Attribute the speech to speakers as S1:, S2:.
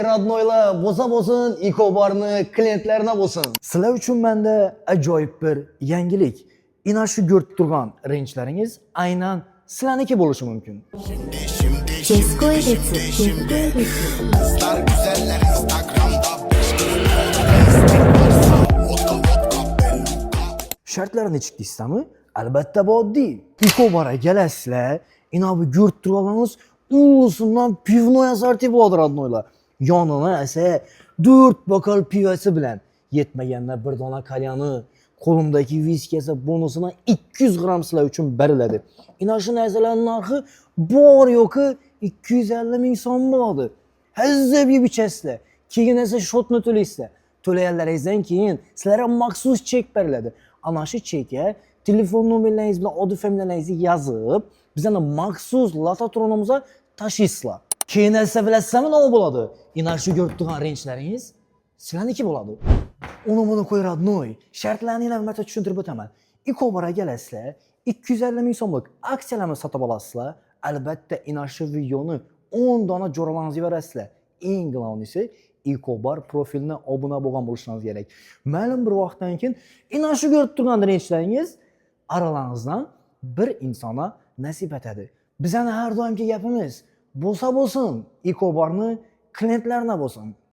S1: radnoylar bo'lsa bo'lsin, Ecobarni klientlarına bo'lsin. Sizlar uchun menda ajoyib bir yangilik. Ina shu ko'rib turgan renjlaringiz aynan sizlarniki bo'lishi mumkin.
S2: Kesko edisi.
S3: Kızlar güzeller Instagram'da
S1: Shartlar nechik deysizmi? Albatta bu oddiy. Ecobarga kelasizlar, ina bu ko'rib turganingiz ulusundan pivnoy assorti bo'ladi radnoylar. Yonini esa 4 bokal pivasi bilan, yetmaganda bir dona kalyani, qo'limdagi viski esa bonusidan 200 gram sizlar uchun beriladi. Ina shu narsalarning narxi bor yo'qi 250 ming so'm bo'ladi. Hazzab yeb ichasizlar. Keyin esa shotni to'laysizlar. To'laganlaringizdan keyin sizlarga maxsus chek beriladi. Ana shu chekka telefon nomerlaringiz bilan oddiy familiyalaringizni yozib, bizning maxsus lototronimizga tashlaysizlar. Keyin esa bilasizmi nima bo'ladi? Ina shu ko'rib turgan renjlaringiz sizlarniki bo'ladi. Uni buni qo'yradnoy. Shartlarni yana bir marta tushuntirib o'taman. Ecobarga kelasizlar, 250 ming so'mlik aksiyalarni sotib olasizlar. Albatta ina shu videoni 10 dona jo'ralaringizga berasizlar. Eng glavnisi Ecobar profiline obuna bo'lgan bo'lishingiz kerak. Ma'lum bir vaqtdan keyin ina shu ko'rib turgan renjlaringiz aralaringizdan bir insona nasib etadi. Bizning har doimgi gapimiz bo'lsa bo'lsin, Ecobarni klientlarına bo'lsin.